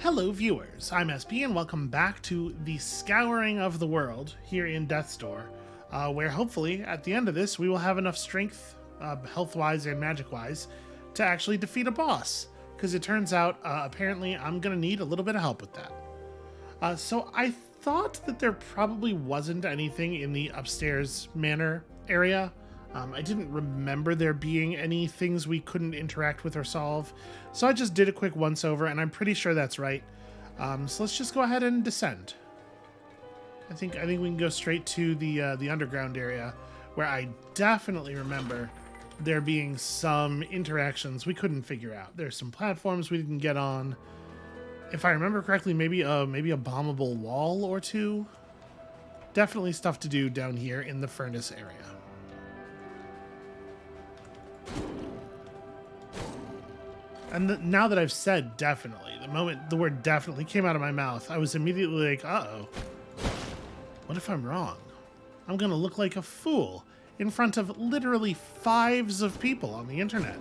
Hello viewers, I'm SB and welcome back to the Scouring of the World here in Death's Door, where hopefully at the end of this we will have enough strength, health-wise and magic-wise, to actually defeat a boss. Because it turns out, apparently I'm going to need a little bit of help with that. So I thought that there probably wasn't anything in the upstairs manor area. I didn't remember there being any things we couldn't interact with or solve, so I just did a quick once-over, and I'm pretty sure that's right. So let's just go ahead and descend. I think we can go straight to the underground area, where I definitely remember there being some interactions we couldn't figure out. There's some platforms we didn't get on. If I remember correctly, maybe a bombable wall or two. Definitely stuff to do down here in the furnace area. And now that I've said definitely, the moment the word definitely came out of my mouth, I was immediately like, uh-oh. What if I'm wrong? I'm gonna look like a fool in front of literally fives of people on the internet.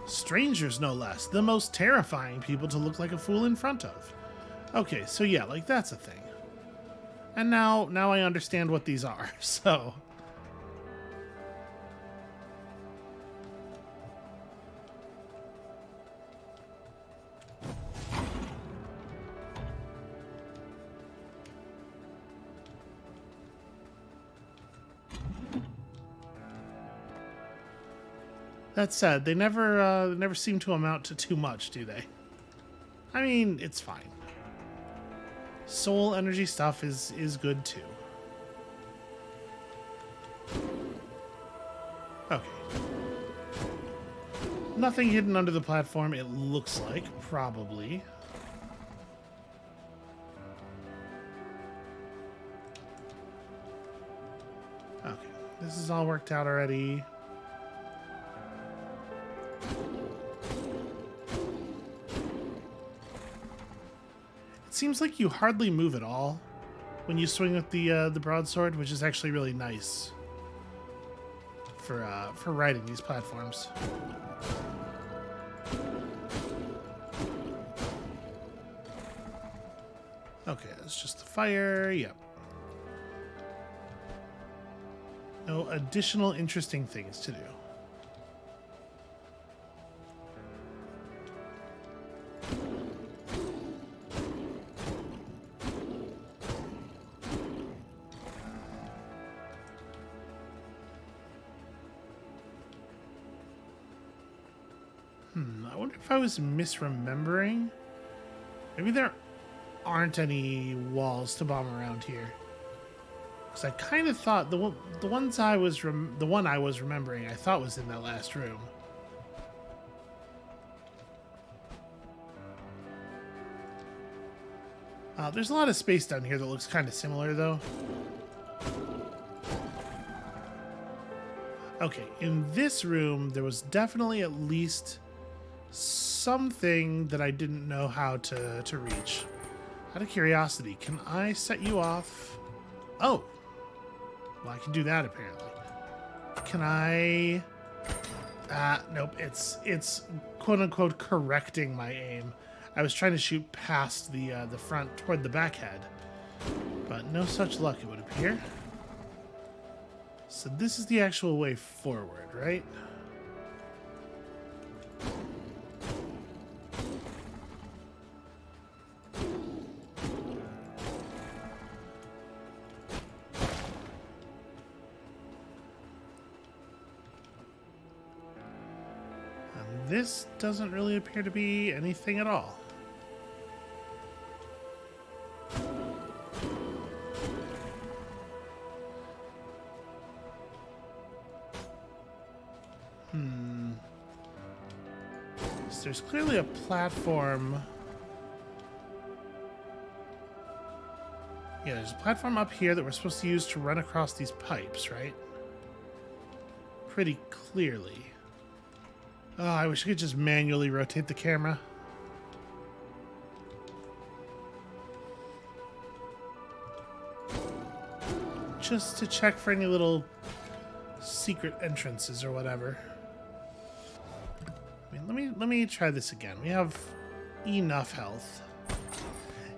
Strangers, no less. The most terrifying people to look like a fool in front of. Okay, so yeah, like that's a thing. And now I understand what these are, so... That said, they never seem to amount to too much, do they? I mean, it's fine. Soul energy stuff is good too. Okay. Nothing hidden under the platform, it looks like, probably. Okay, this is all worked out already. Seems like you hardly move at all when you swing with the broadsword, which is actually really nice for riding these platforms. Okay, that's just the fire. Yep. No additional interesting things to do. I wonder if I was misremembering. Maybe there aren't any walls to bomb around here. Because I kind of thought the one I was remembering, I thought was in that last room. There's a lot of space down here that looks kind of similar, though. Okay, in this room, there was definitely at least something that I didn't know how to reach. Out of curiosity, can I set you off? Oh. Well, I can do that, apparently. Can I... nope, it's quote-unquote correcting my aim. I was trying to shoot past the front toward the back head, but no such luck, it would appear. So this is the actual way forward, right? And this doesn't really appear to be anything at all. There's clearly a platform. Yeah, there's a platform up here that we're supposed to use to run across these pipes, right? Pretty clearly. Oh, I wish I could just manually rotate the camera. Just to check for any little secret entrances or whatever. Let me try this again. We have enough health.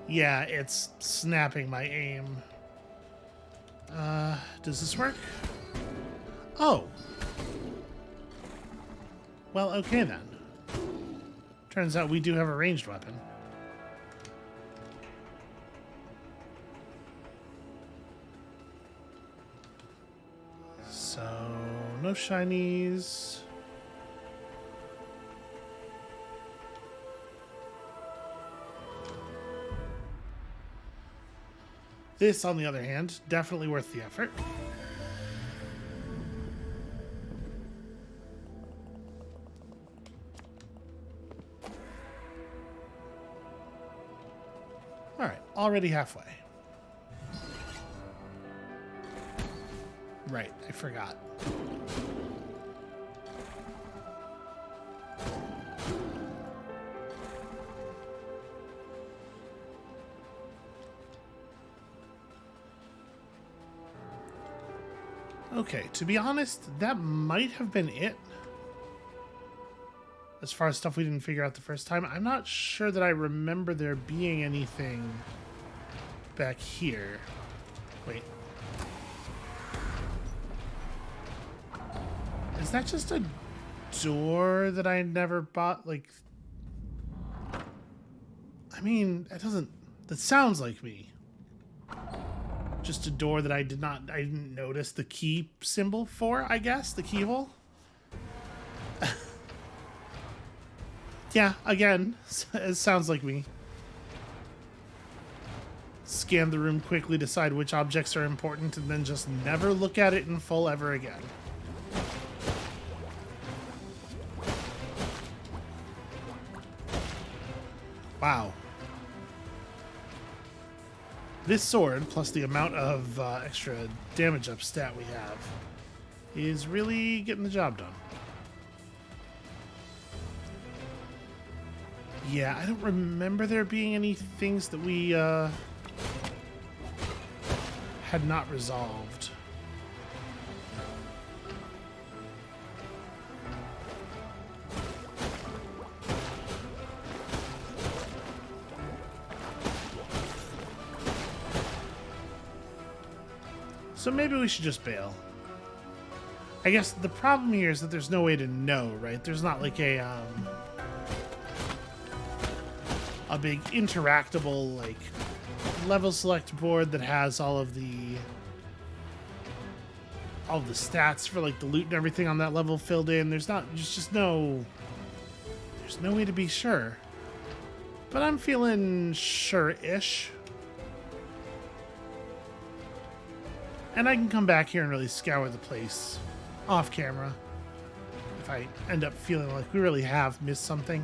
Yeah, it's snapping my aim. Does this work? Oh. Well, okay then. Turns out we do have a ranged weapon. So, no shinies. This, on the other hand, definitely worth the effort. Alright, already halfway. Right, I forgot. Okay, to be honest, that might have been it. As far as stuff we didn't figure out the first time. I'm not sure that I remember there being anything back here. Wait. Is that just a door that I never bought? Like, I mean, that sounds like me. Just a door that I didn't notice the key symbol for, I guess, the keyhole. Yeah, again, it sounds like me. Scan the room quickly, decide which objects are important, and then just never look at it in full ever again. Wow. This sword, plus the amount of extra damage up stat we have, is really getting the job done. Yeah, I don't remember there being any things that we had not resolved. So maybe we should just bail. I guess the problem here is that there's no way to know, right? There's not like a big interactable like level select board that has all of the stats for like the loot and everything on that level filled in. There's no way to be sure. But I'm feeling sure-ish. And I can come back here and really scour the place off camera if I end up feeling like we really have missed something.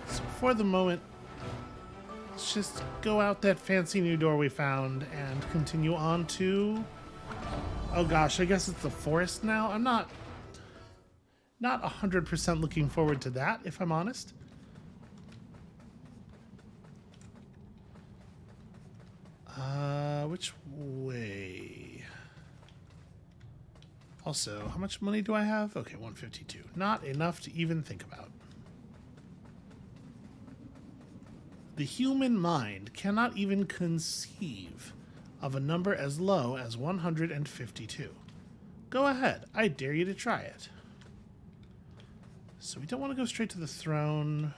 So for the moment, let's just go out that fancy new door we found and continue on to... Oh gosh, I guess it's the forest now? I'm not 100% looking forward to that, if I'm honest. Which way? Also, how much money do I have? Okay, 152. Not enough to even think about. The human mind cannot even conceive of a number as low as 152. Go ahead. I dare you to try it. So we don't want to go straight to the throne.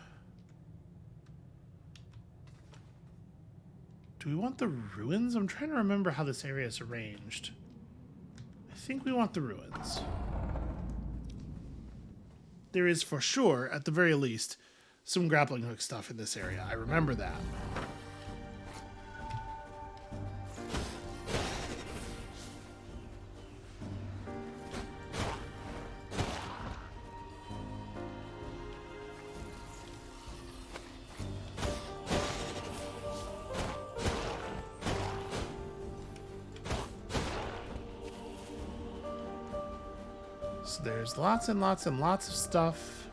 Do we want the ruins? I'm trying to remember how this area is arranged. I think we want the ruins. There is for sure, at the very least, some grappling hook stuff in this area. I remember that. So there's lots and lots and lots of stuff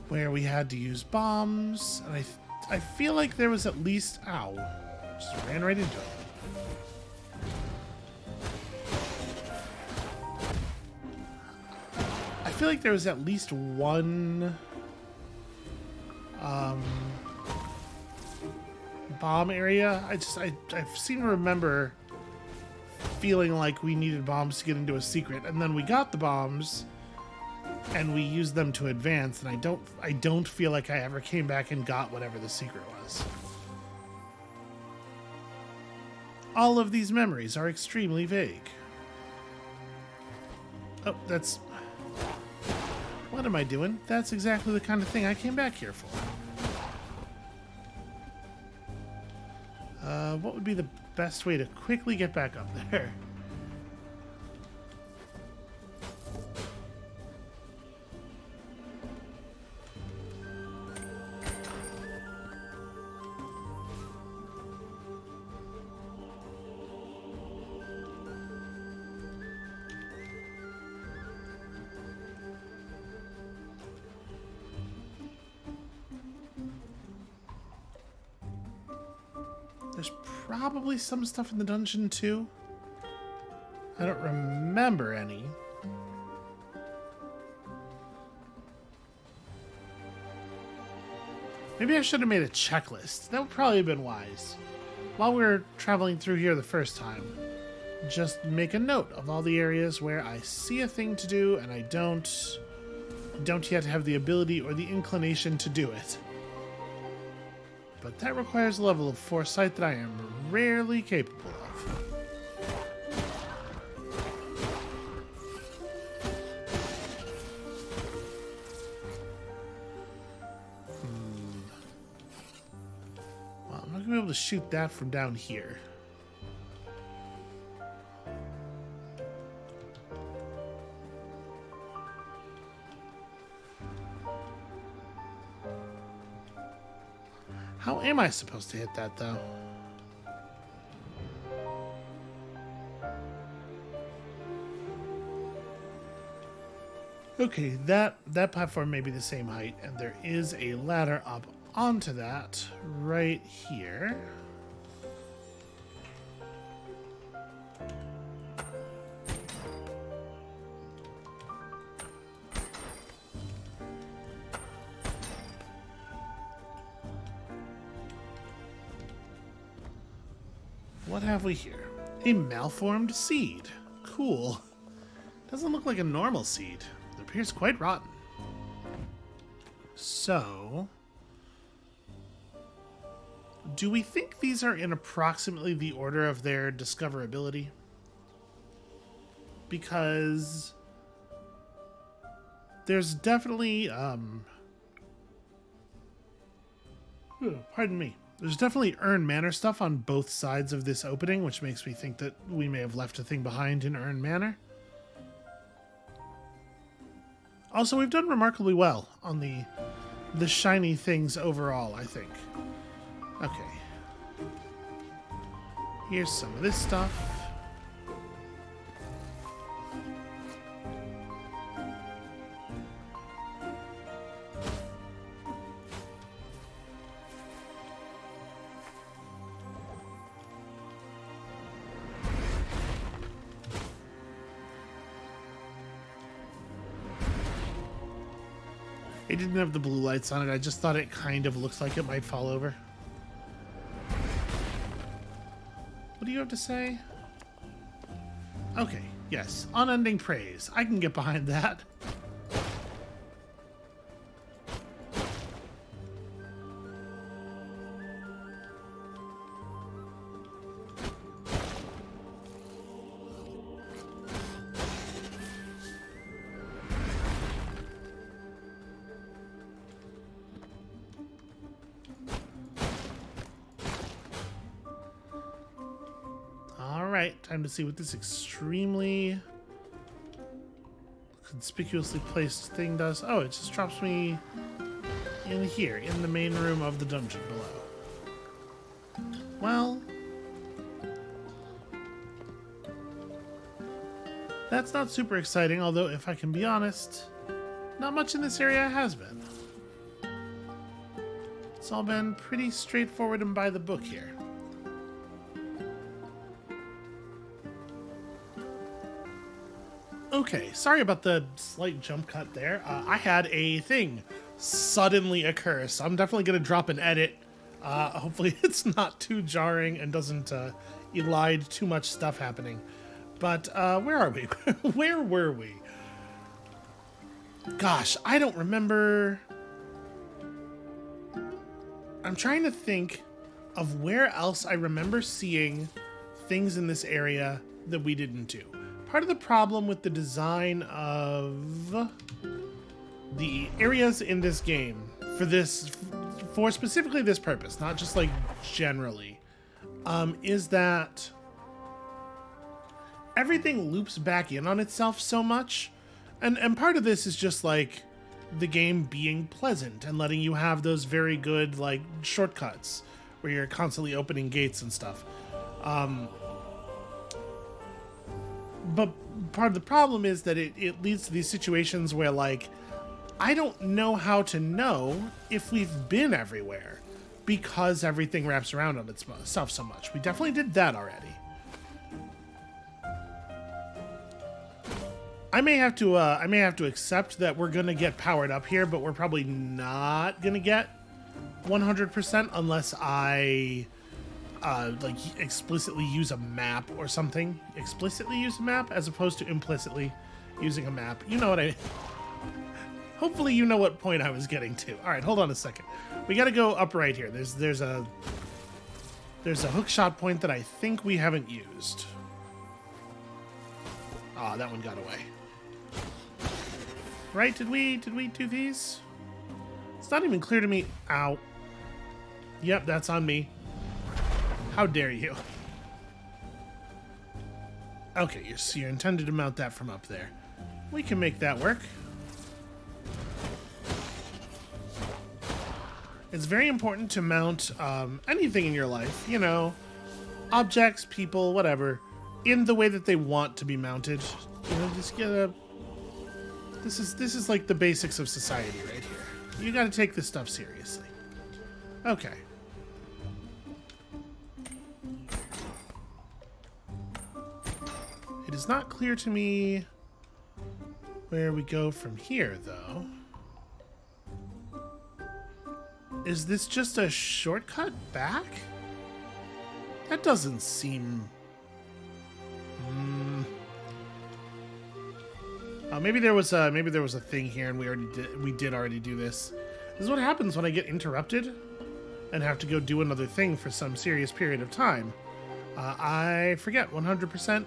where we had to use bombs, and I feel like there was at least... Ow. Just ran right into it. feel like there was at least one bomb area. I seem to remember feeling like we needed bombs to get into a secret, and then we got the bombs and we used them to advance, and I don't feel like I ever came back and got whatever the secret was. All of these memories are extremely vague. Oh, that's... What am I doing? That's exactly the kind of thing I came back here for. What would be the best way to quickly get back up there? There's probably some stuff in the dungeon too. I don't remember any. Maybe I should have made a checklist. That would probably have been wise. While we were traveling through here the first time, just make a note of all the areas where I see a thing to do and I don't yet have the ability or the inclination to do it. But that requires a level of foresight that I am rarely capable of. Well, I'm not going to be able to shoot that from down here. How am I supposed to hit that, though? Okay, that platform may be the same height, and there is a ladder up onto that right here. What have we here? A malformed seed. Cool. Doesn't look like a normal seed. It appears quite rotten. So, do we think these are in approximately the order of their discoverability? Because there's definitely, pardon me. There's definitely Earn Manor stuff on both sides of this opening, which makes me think that we may have left a thing behind in Earn Manor. Also, we've done remarkably well on the shiny things overall, I think. Okay. Here's some of this stuff. It didn't have the blue lights on it. I just thought it kind of looks like it might fall over. What do you have to say? Okay, yes. Unending praise. I can get behind that. Alright, time to see what this extremely conspicuously placed thing does. Oh, it just drops me in here, in the main room of the dungeon below. Well, that's not super exciting, although if I can be honest, not much in this area has been. It's all been pretty straightforward and by the book here. Okay, sorry about the slight jump cut there. I had a thing suddenly occur, so I'm definitely going to drop an edit. Hopefully it's not too jarring and doesn't elide too much stuff happening. But where are we? Where were we? Gosh, I don't remember. I'm trying to think of where else I remember seeing things in this area that we didn't do. Part of the problem with the design of the areas in this game for specifically this purpose, not just like generally, is that everything loops back in on itself so much. And part of this is just like the game being pleasant and letting you have those very good like shortcuts where you're constantly opening gates and stuff. But part of the problem is that it leads to these situations where, like, I don't know how to know if we've been everywhere because everything wraps around on itself so much. We definitely did that already. I may have to accept that we're gonna get powered up here, but we're probably not gonna get 100% unless I like explicitly use a map or something. Explicitly use a map as opposed to implicitly using a map. You know what I... Hopefully you know what point I was getting to. All right, hold on a second. We got to go up right here. There's a hook shot point that I think we haven't used. Ah, that one got away. Right? Did we do these? It's not even clear to me. Ow. Yep, that's on me. How dare you? Okay, so you intended to mount that from up there. We can make that work. It's very important to mount anything in your life, you know, objects, people, whatever, in the way that they want to be mounted. You know, just get a... This is like the basics of society right here. You gotta take this stuff seriously. Okay. It is not clear to me where we go from here, though. Is this just a shortcut back? That doesn't seem... maybe there was a thing here, and we did already do this. This is what happens when I get interrupted and have to go do another thing for some serious period of time. I forget 100%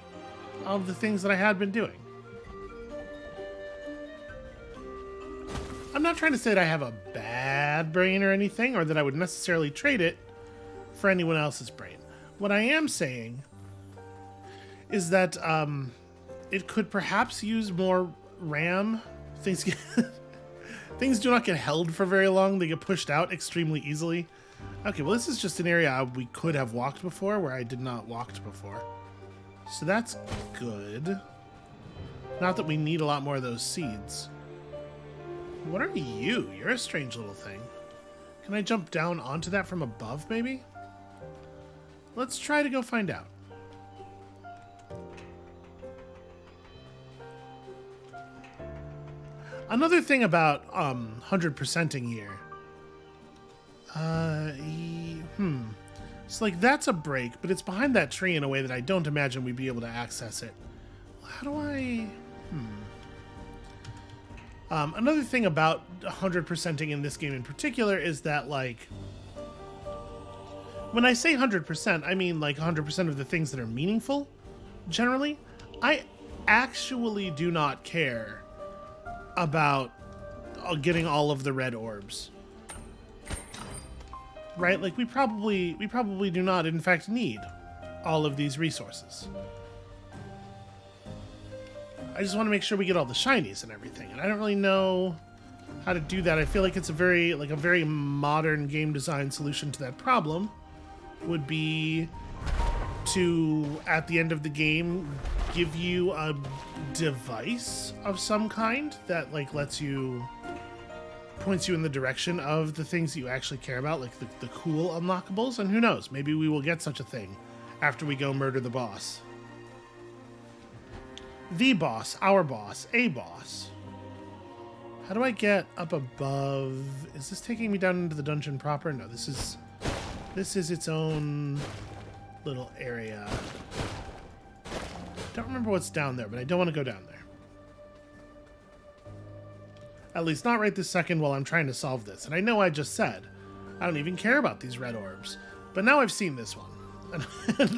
of the things that I had been doing. I'm not trying to say that I have a bad brain or anything, or that I would necessarily trade it for anyone else's brain. What I am saying is that it could perhaps use more RAM. Things do not get held for very long. They get pushed out extremely easily. Okay, well, this is just an area we could have walked before where I did not walked before. So that's good. Not that we need a lot more of those seeds. What are you? You're a strange little thing. Can I jump down onto that from above, maybe? Let's try to go find out. Another thing about 100%ing here. It's like that's a break, but it's behind that tree in a way that I don't imagine we'd be able to access it. How do I... Another thing about 100%ing in this game in particular is that, like, when I say 100%, I mean like 100% of the things that are meaningful, generally. I actually do not care about getting all of the red orbs. Right? Like, we probably do not, in fact, need all of these resources. I just want to make sure we get all the shinies and everything, and I don't really know how to do that. I feel like it's a very modern game design solution to that problem would be to, at the end of the game, give you a device of some kind that, like, points you in the direction of the things that you actually care about, like the cool unlockables. And who knows, maybe we will get such a thing after we go murder the boss. The boss, our boss, a boss. How do I get up above? Is this taking me down into the dungeon proper? No, this is its own little area. Don't remember what's down there, but I don't want to go down there. At least not right this second while I'm trying to solve this. And I know I just said I don't even care about these red orbs. But now I've seen this one.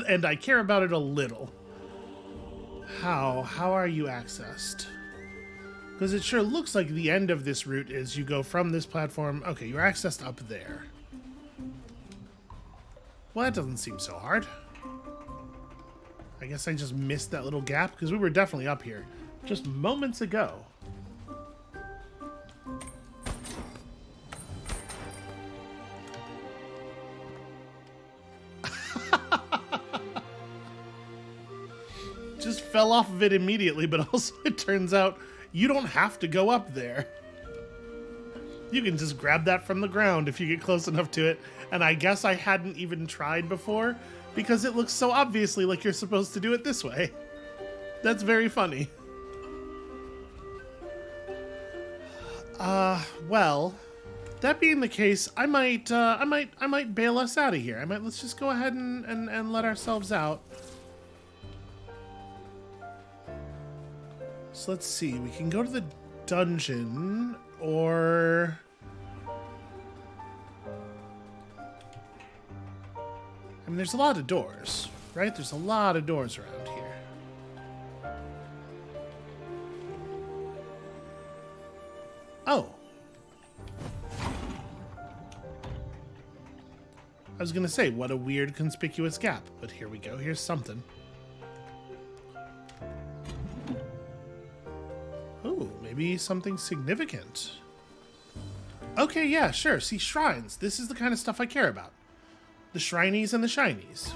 And I care about it a little. How are you accessed? Because it sure looks like the end of this route is you go from this platform. Okay, you're accessed up there. Well, that doesn't seem so hard. I guess I just missed that little gap because we were definitely up here just moments ago. Just fell off of it immediately, but also it turns out you don't have to go up there. You can just grab that from the ground if you get close enough to it. And I guess I hadn't even tried before because it looks so obviously like you're supposed to do it this way. That's very funny. Well, that being the case, I might bail us out of here. Let's just go ahead and let ourselves out. So let's see, we can go to the dungeon, or... I mean, there's a lot of doors, right? There's a lot of doors around here. Oh. I was gonna say, what a weird conspicuous gap, but here we go, here's something. Ooh, maybe something significant. Okay, yeah, sure. See, shrines. This is the kind of stuff I care about. The shrinies and the shinies.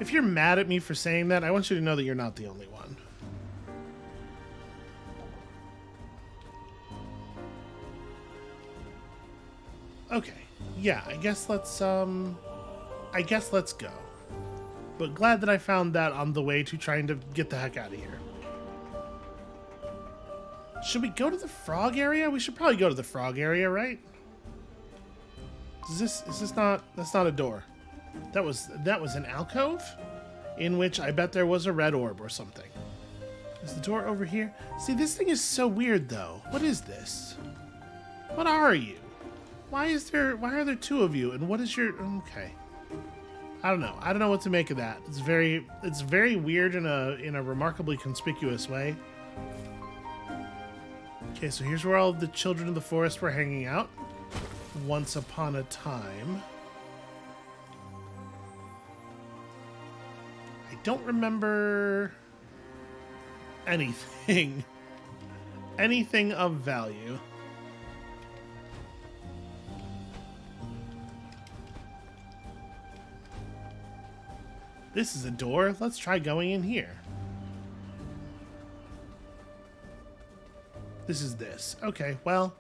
If you're mad at me for saying that, I want you to know that you're not the only one. Okay. Yeah, I guess let's go. But glad that I found that on the way to trying to get the heck out of here. Should we go to the frog area? We should probably go to the frog area, right? Is this not... That's not a door. That was an alcove in which I bet there was a red orb or something. Is the door over here? See, this thing is so weird though. What is this? What are you? Why are there two of you? And what is your... Okay. I don't know. I don't know what to make of that. It's very weird in a remarkably conspicuous way. Okay, so here's where all of the children of the forest were hanging out. Once upon a time. I don't remember anything. Anything of value. This is a door. Let's try going in here. This is this. Okay, well,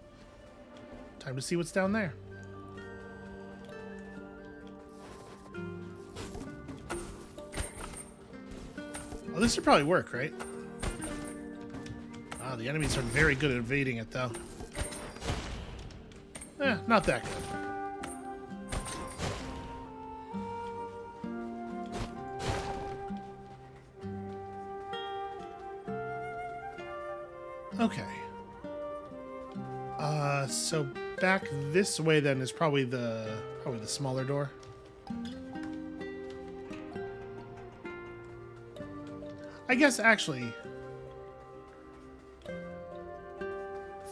time to see what's down there. Well, this should probably work, right? Ah, the enemies are very good at evading it, though. Not that good. Okay. So back this way then is probably the smaller door. I guess actually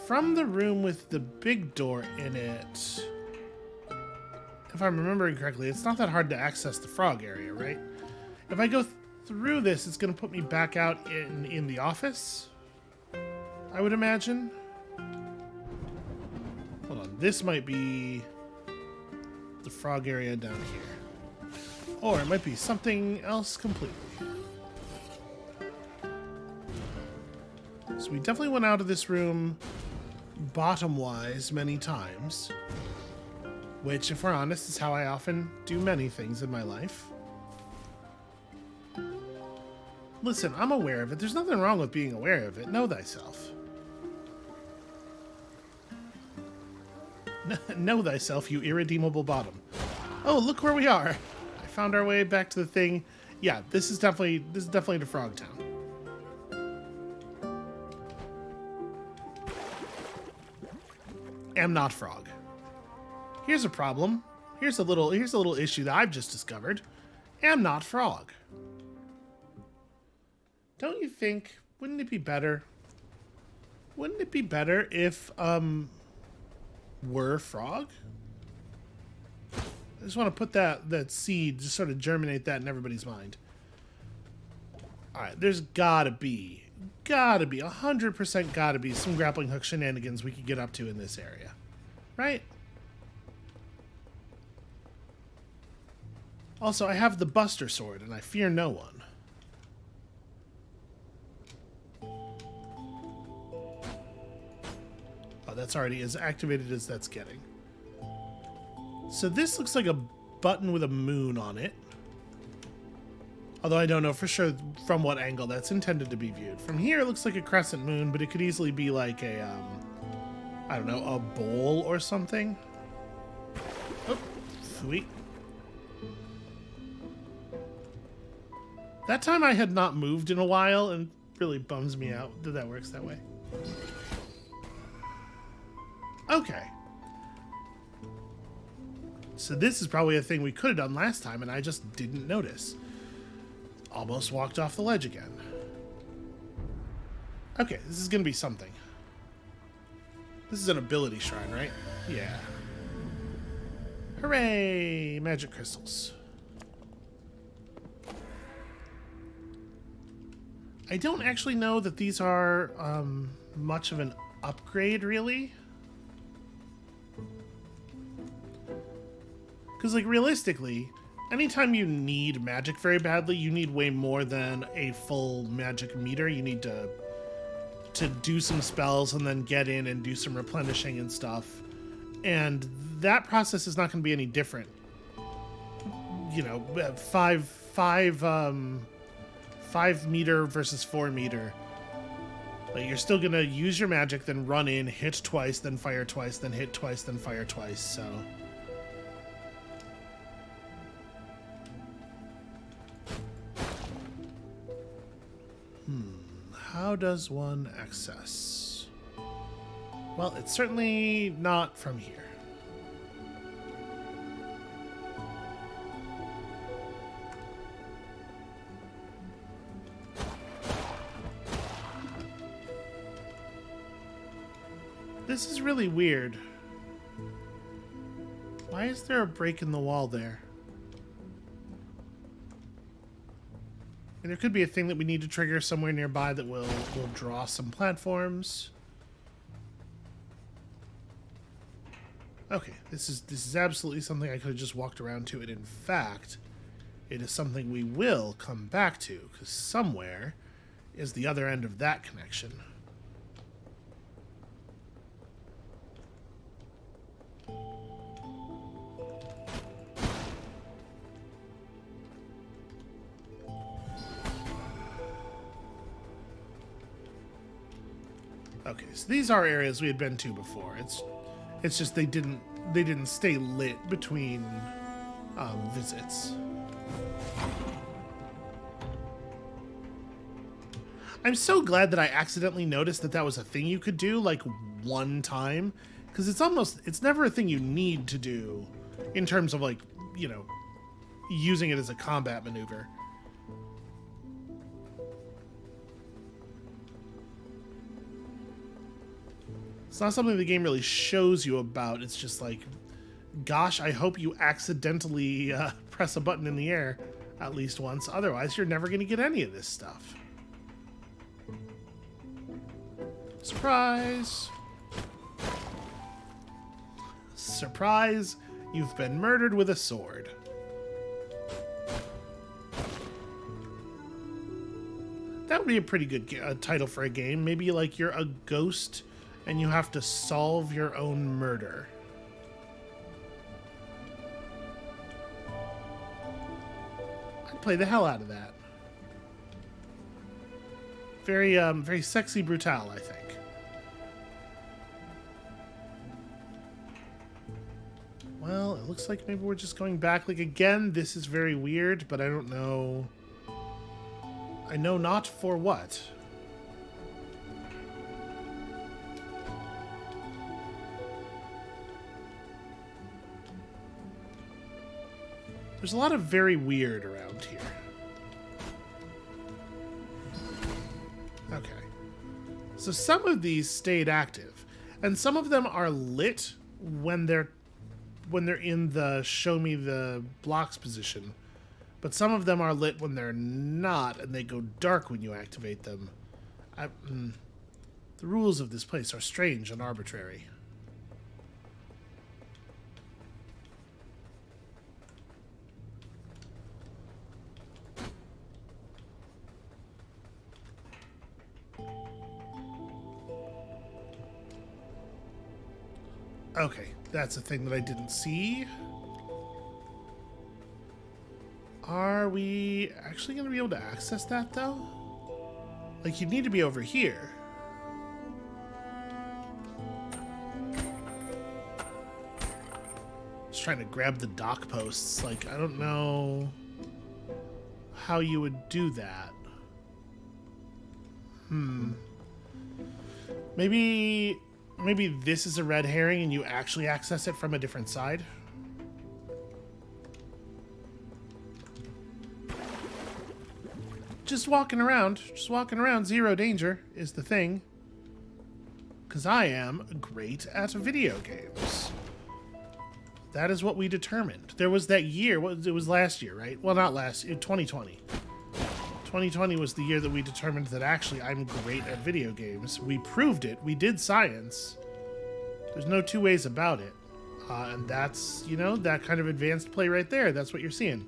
from the room with the big door in it, if I'm remembering correctly, it's not that hard to access the frog area, right? If I go through this, it's going to put me back out in the office, I would imagine. Hold on, this might be the frog area down here. Or it might be something else completely. So we definitely went out of this room bottom-wise many times. Which, if we're honest, is how I often do many things in my life. Listen, I'm aware of it. There's nothing wrong with being aware of it. Know thyself. Know thyself, you irredeemable bottom. Oh, look where we are. I found our way back to the thing. Yeah, this is definitely the Frog Town. Am not frog. Here's a problem. Here's a little issue that I've just discovered. Am not frog. Don't you think, wouldn't it be better? Wouldn't it be better if were frog? I just want to put that seed, just sort of germinate that in everybody's mind. Alright, there's gotta be 100% gotta be some grappling hook shenanigans we could get up to in this area. Right? Also, I have the Buster Sword, and I fear no one. Oh, that's already as activated as that's getting. So this looks like a button with a moon on it. Although I don't know for sure from what angle that's intended to be viewed. From here, it looks like a crescent moon, but it could easily be like a, I don't know, a bowl or something. Oh, sweet. That time I had not moved in a while, and it really bums me out that that works that way. Okay. So this is probably a thing we could have done last time, and I just didn't notice. Almost walked off the ledge again. Okay, this is gonna be something. This is an ability shrine, right? Yeah. Hooray! Magic crystals. I don't actually know that these are much of an upgrade, really. Because, like, realistically, anytime you need magic very badly, you need way more than a full magic meter. You need to do some spells and then get in and do some replenishing and stuff. And that process is not going to be any different. You know, 5 meter versus 4 meter. Like, you're still going to use your magic, then run in, hit twice, then fire twice, then hit twice, then fire twice, so... How does one access? Well, it's certainly not from here. This is really weird. Why is there a break in the wall there? And there could be a thing that we need to trigger somewhere nearby that will draw some platforms. Okay, this is absolutely something I could have just walked around to. And in fact, it is something we will come back to, because somewhere is the other end of that connection. Okay, so these are areas we had been to before. It's just they didn't stay lit between visits. I'm so glad that I accidentally noticed that that was a thing you could do like one time, because it's never a thing you need to do in terms of, like, you know, using it as a combat maneuver. It's not something the game really shows you about. It's just like, gosh, I hope you accidentally press a button in the air at least once. Otherwise, you're never going to get any of this stuff. Surprise! Surprise! You've been murdered with a sword. That would be a pretty good title for a game. Maybe like you're a ghost and you have to solve your own murder. play the hell out of that. Very, very sexy brutal, I think. Well, it looks like maybe we're just going back. Like, again, this is very weird, but I don't know. I know not for what. There's a lot of very weird around here. Okay. So some of these stayed active, and some of them are lit when they're in the show me the blocks position, but some of them are lit when they're not, and they go dark when you activate them. The rules of this place are strange and arbitrary. Okay, that's a thing that I didn't see. Are we actually going to be able to access that, though? Like, you'd need to be over here. Just trying to grab the dock posts. Like, I don't know how you would do that. Maybe this is a red herring and you actually access it from a different side. Just walking around, zero danger is the thing. Because I am great at video games. That is what we determined. There was that year, it was last year, right? Well, not last year, 2020. 2020 was the year that we determined that actually I'm great at video games. We proved it. We did science. There's no two ways about it. And that's, you know, that kind of advanced play right there. That's what you're seeing.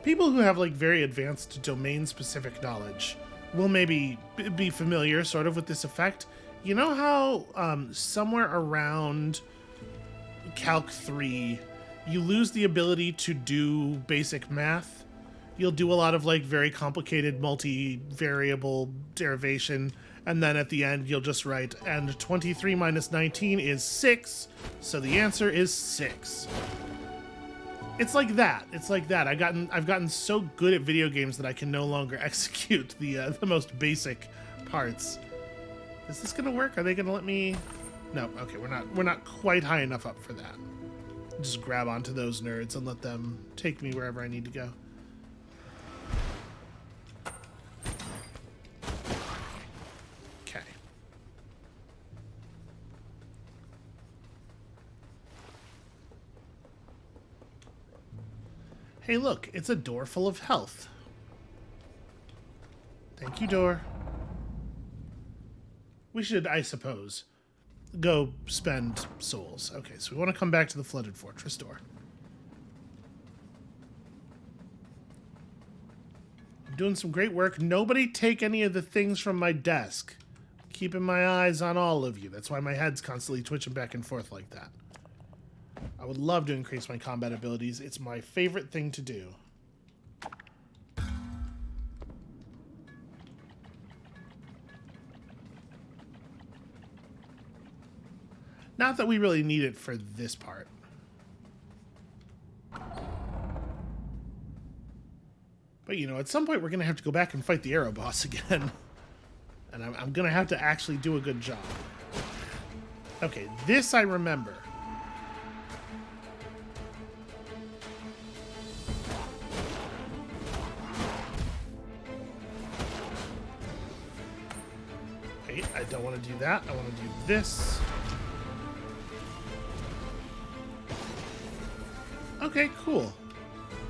People who have like very advanced domain-specific knowledge will maybe be familiar sort of with this effect. You know how somewhere around Calc 3, you lose the ability to do basic math? You'll do a lot of like very complicated multi-variable derivation, and then at the end you'll just write, and 23 minus 19 is 6, so the answer is 6. It's like that. It's like that. I've gotten so good at video games that I can no longer execute the most basic parts. Is this gonna work? Are they gonna let me? No. Okay, we're not quite high enough up for that. Just grab onto those nerds and let them take me wherever I need to go. Okay. Hey, look, it's a door full of health. Thank you, door. We should, I suppose, go spend souls. Okay, so we want to come back to the Flooded Fortress door. I'm doing some great work. Nobody take any of the things from my desk. Keeping my eyes on all of you. That's why my head's constantly twitching back and forth like that. I would love to increase my combat abilities. It's my favorite thing to do. Not that we really need it for this part. But, you know, at some point we're going to have to go back and fight the Aero Boss again. And I'm going to have to actually do a good job. Okay, this I remember. Wait, I don't want to do that. I want to do this. Okay, cool.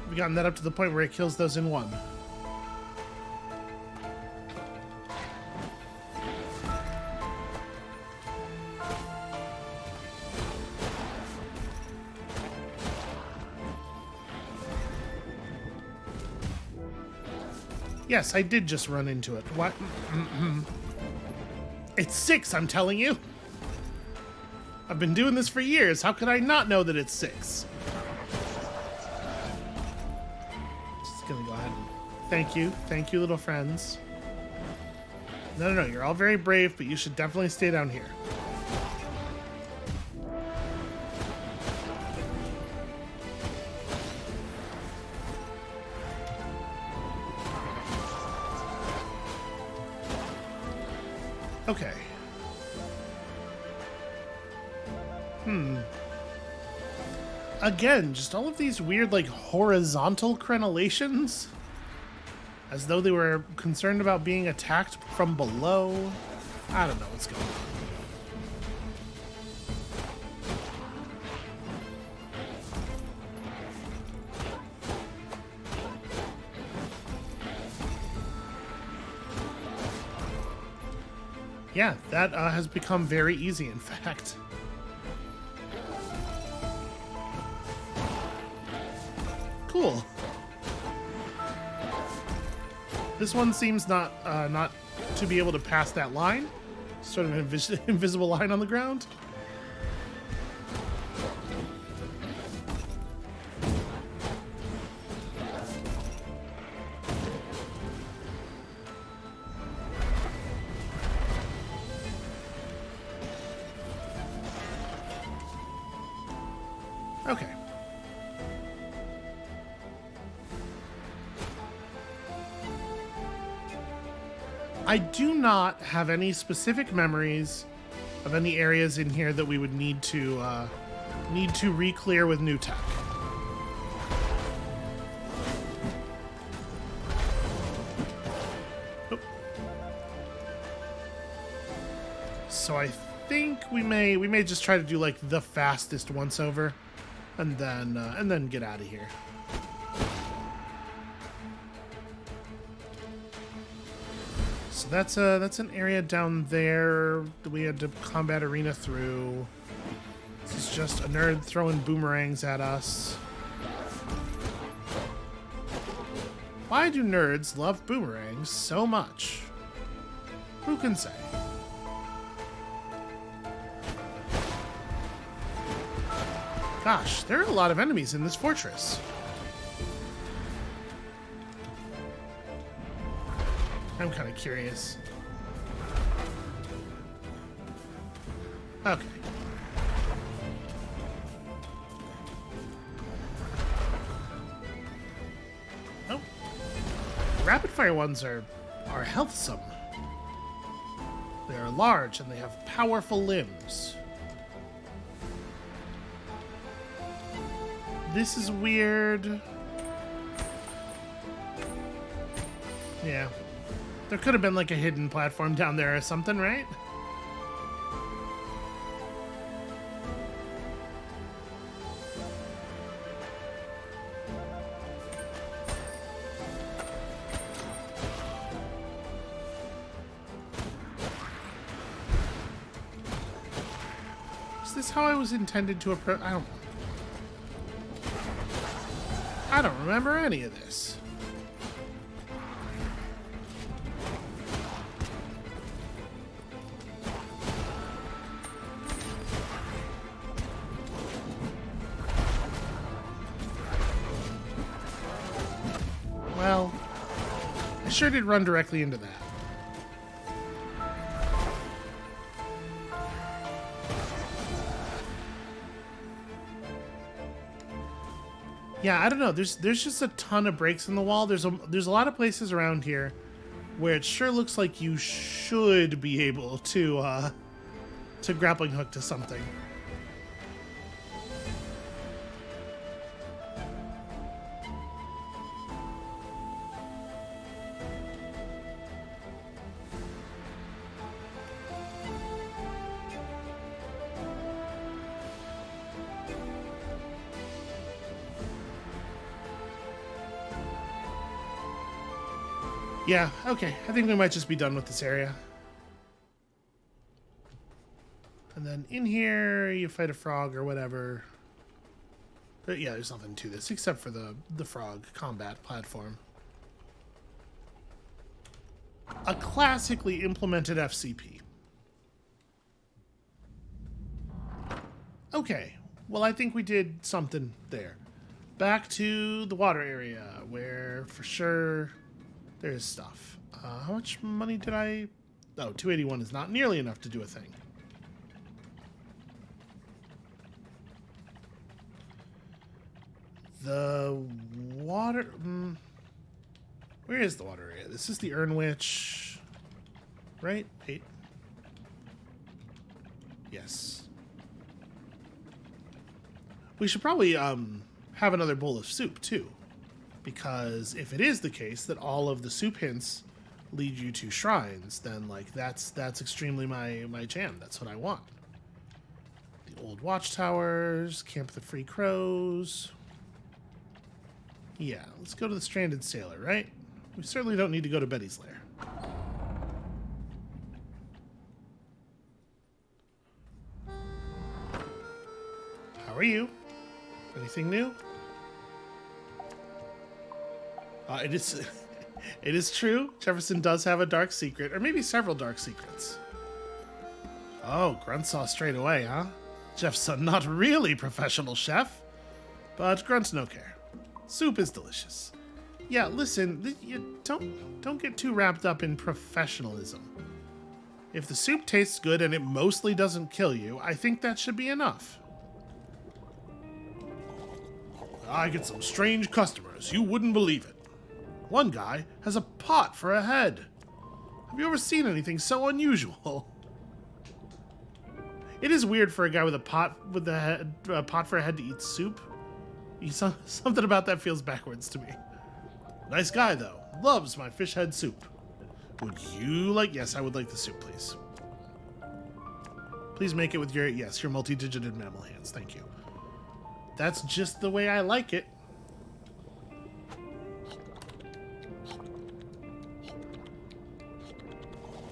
We've gotten that up to the point where it kills those in one. Yes, I did just run into it. What? It's 6, I'm telling you. I've been doing this for years. How could I not know that it's 6? Just gonna go ahead and thank you, little friends. No, you're all very brave, but you should definitely stay down here. Okay. Again, just all of these weird, like, horizontal crenellations. As though they were concerned about being attacked from below. I don't know what's going on. Yeah, that has become very easy, in fact. Cool. This one seems not to be able to pass that line. Sort of an invisible line on the ground. Okay. I do not have any specific memories of any areas in here that we would need to re-clear with new tech. Oh. So I think we may just try to do like the fastest once over, and then get out of here. So that's an area down there that we had to combat arena through. This is just a nerd throwing boomerangs at us. Why do nerds love boomerangs so much? Who can say? Gosh, there are a lot of enemies in this fortress. I'm kind of curious. Okay. Oh. Rapid fire ones are healthsome. They are large and they have powerful limbs. This is weird. Yeah. There could have been like a hidden platform down there or something, right? Is this how I was intended to approach? I don't remember any of this. Well, I sure did run directly into that. Yeah, I don't know. There's just a ton of breaks in the wall. There's a lot of places around here where it sure looks like you should be able to grappling hook to something. Yeah, okay. I think we might just be done with this area. And then in here, you fight a frog or whatever. But yeah, there's nothing to this except for the frog combat platform. A classically implemented FCP. Okay, well, I think we did something there. Back to the water area, where for sure there's stuff. How much money did I... Oh, 281 is not nearly enough to do a thing. The water... where is the water area? This is the Urnwich, right? Wait. Yes. We should probably have another bowl of soup, too. Because if it is the case that all of the soup hints lead you to shrines, then, like, that's extremely my jam. That's what I want. The old watchtowers, Camp the Free Crows... Yeah, let's go to the Stranded Sailor, right? We certainly don't need to go to Betty's Lair. How are you? Anything new? It is it is true. Jefferson does have a dark secret, or maybe several dark secrets. Oh, Grunt saw straight away, huh? Jeff's a not really professional chef, but Grunt's no care. Soup is delicious. Yeah, listen, you don't get too wrapped up in professionalism. If the soup tastes good and it mostly doesn't kill you, I think that should be enough. I get some strange customers. You wouldn't believe it. One guy has a pot for a head. Have you ever seen anything so unusual? It is weird for a guy with a pot for a head to eat soup. Something about that feels backwards to me. Nice guy, though. Loves my fish head soup. Would you like... Yes, I would like the soup, please. Please make it with your... Yes, your multi-digited mammal hands. Thank you. That's just the way I like it.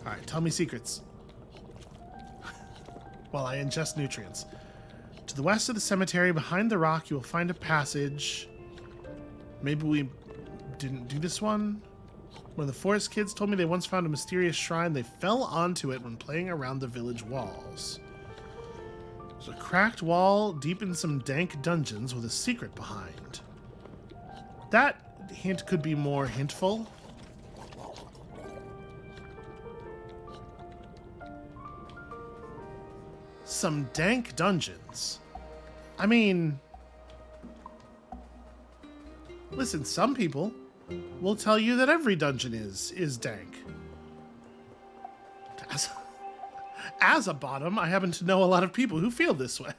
Alright, tell me secrets. While I ingest nutrients. To the west of the cemetery, behind the rock, you will find a passage. Maybe we didn't do this one? One of the forest kids told me they once found a mysterious shrine. They fell onto it when playing around the village walls. There's a cracked wall deep in some dank dungeons with a secret behind. That hint could be more hintful. Some dank dungeons. I mean... Listen, some people will tell you that every dungeon is dank. As a bottom, I happen to know a lot of people who feel this way.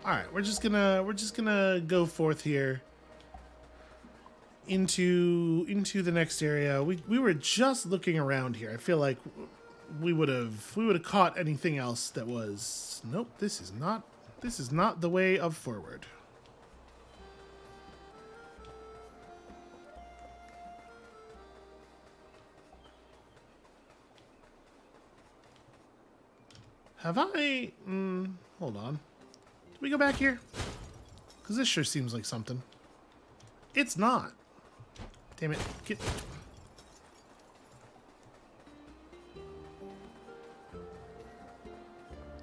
All right, we're just gonna go forth here into the next area. We were just looking around here. I feel like we would have caught anything else that was... Nope, this is not the way of forward. Have I... hold on. Did we go back here? Because this sure seems like something. It's not. Damn it. Get...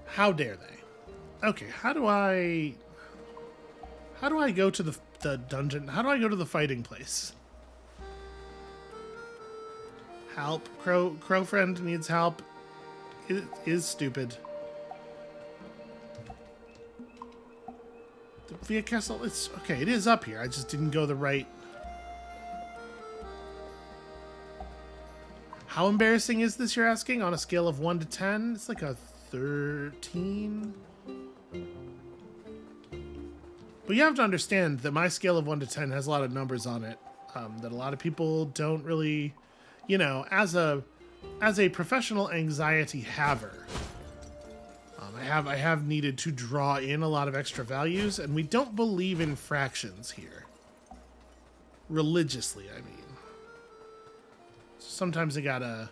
How dare they? Okay, how do I go to the dungeon? How do I go to the fighting place? Help. Crow friend needs help. It is stupid. The Via Castle, it's okay, it is up here. I just didn't go the right. How embarrassing is this, you're asking? On a scale of 1 to 10? It's like a 13. But you have to understand that my scale of 1 to 10 has a lot of numbers on it that a lot of people don't really, you know, as a professional anxiety haver, I have needed to draw in a lot of extra values, and we don't believe in fractions here. Religiously, I mean. Sometimes I gotta...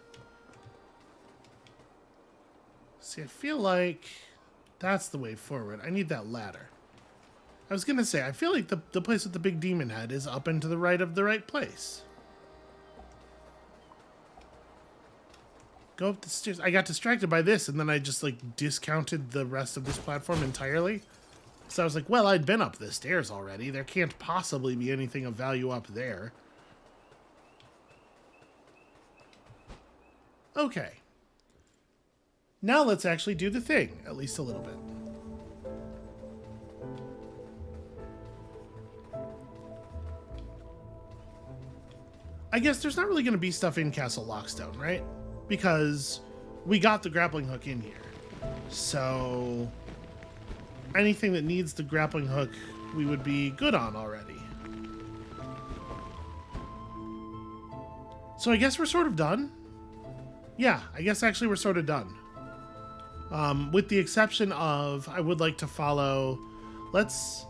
See, I feel like that's the way forward. I need that ladder. I was gonna say, I feel like the place with the big demon head is up and to the right of the right place. Go up the stairs. I got distracted by this, and then I just, like, discounted the rest of this platform entirely. So I was like, well, I'd been up the stairs already. There can't possibly be anything of value up there. Okay. Now let's actually do the thing, at least a little bit. I guess there's not really going to be stuff in Castle Lockstone, right? Because we got the grappling hook in here. So anything that needs the grappling hook, we would be good on already. So I guess we're sort of done. Yeah, I guess actually we're sort of done. With the exception of, I would like to follow, let's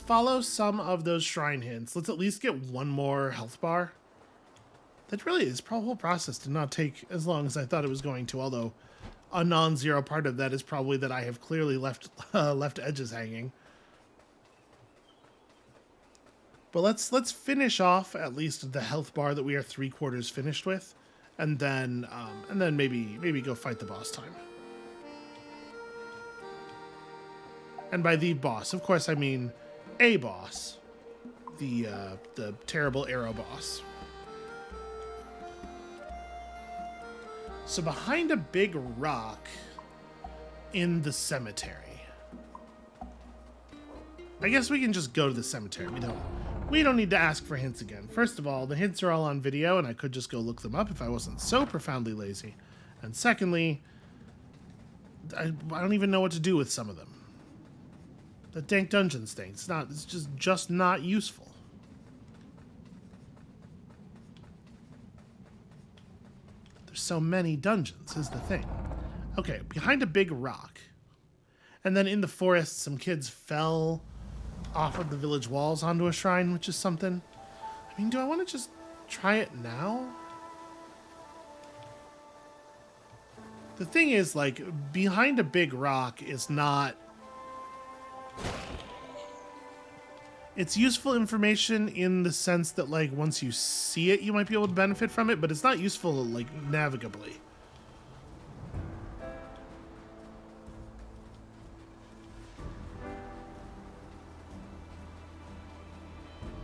follow some of those shrine hints. Let's at least get one more health bar. That really is, the whole process did not take as long as I thought it was going to, although a non-zero part of that is probably that I have clearly left edges hanging. But let's finish off at least the health bar that we are 3/4 finished with, and then maybe go fight the boss time. And by the boss, of course, I mean a boss, the terrible Aero Boss. So behind a big rock in the cemetery. I guess we can just go to the cemetery. We don't need to ask for hints again. First of all, the hints are all on video, and I could just go look them up if I wasn't so profoundly lazy. And secondly, I don't even know what to do with some of them. The dank dungeons thing. It's just not useful. There's so many dungeons is the thing. Okay, behind a big rock. And then in the forest, some kids fell off of the village walls onto a shrine, which is something. I mean, do I want to just try it now? The thing is, like, behind a big rock is not... It's useful information in the sense that, like, once you see it, you might be able to benefit from it, but it's not useful, like, navigably.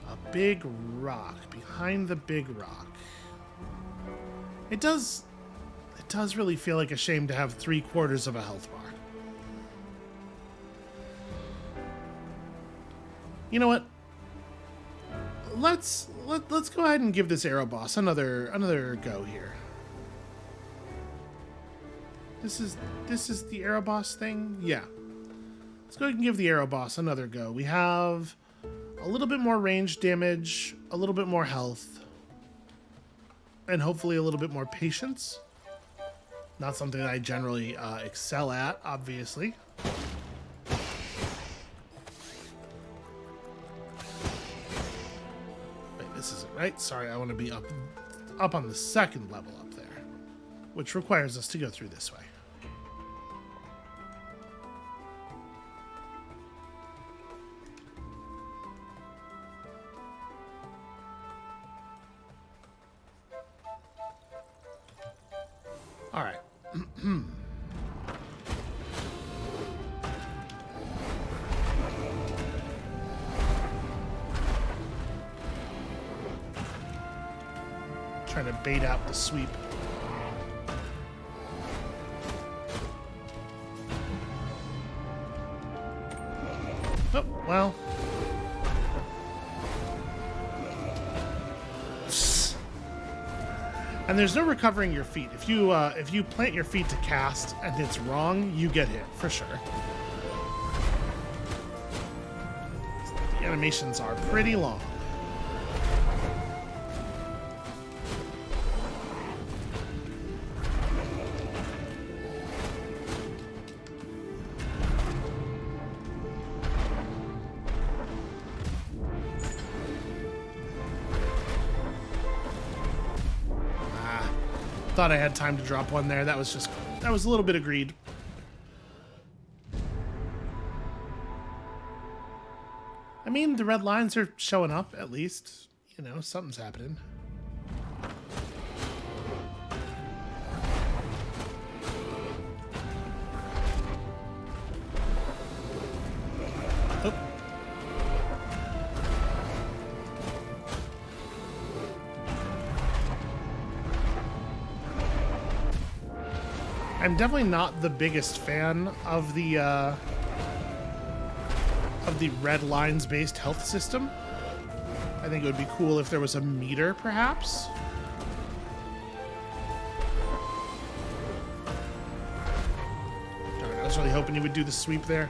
A big rock. Behind the big rock. It does really feel like a shame to have 3/4 of a health bar. You know what? Let's go ahead and give this Aero Boss another go here. This is the Aero Boss thing? Yeah. Let's go ahead and give the Aero Boss another go. We have a little bit more range damage, a little bit more health, and hopefully a little bit more patience. Not something that I generally excel at, obviously. This isn't right. Sorry, I want to be up on the second level up there, which requires us to go through this way. All right. Trying to bait out the sweep. Oh, well. And there's no recovering your feet. If you plant your feet to cast and it's wrong, you get hit for sure. The animations are pretty long. Thought I had time to drop one there. That was a little bit of greed. I mean, the red lines are showing up, at least. You know, something's happening. I'm definitely not the biggest fan of the red lines based health system. I think it would be cool if there was a meter, perhaps. Darn, I was really hoping he would do the sweep there.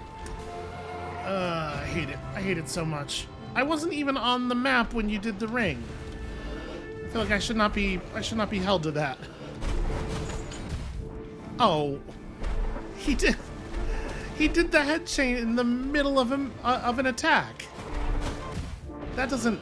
I hate it. I hate it so much. I wasn't even on the map when you did the ring. I feel like I should not be held to that. Oh, he did the head chain in the middle of an attack. That doesn't.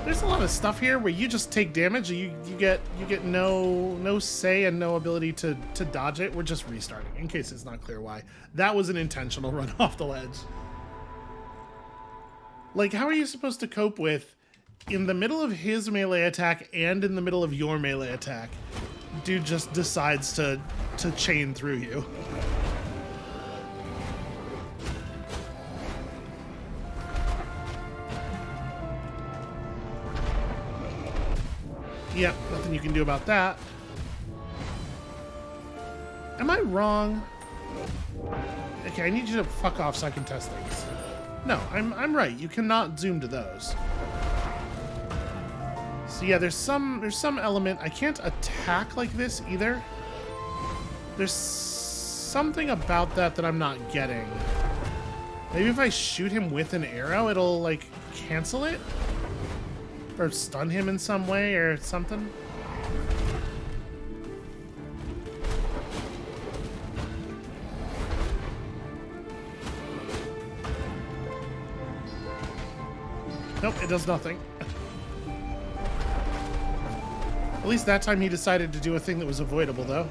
There's a lot of stuff here where you just take damage. You get no say and no ability to dodge it. We're just restarting in case it's not clear why. That was an intentional run off the ledge. Like, how are you supposed to cope with in the middle of his melee attack and in the middle of your melee attack? Dude just decides to chain through you. Yep, nothing you can do about that. Am I wrong? Okay, I need you to fuck off so I can test things. No, I'm right. You cannot zoom to those. So yeah, there's some element. I can't attack like this either. There's something about that I'm not getting. Maybe if I shoot him with an arrow, it'll like cancel it? Or stun him in some way or something? Nope, it does nothing. At least that time he decided to do a thing that was avoidable, though.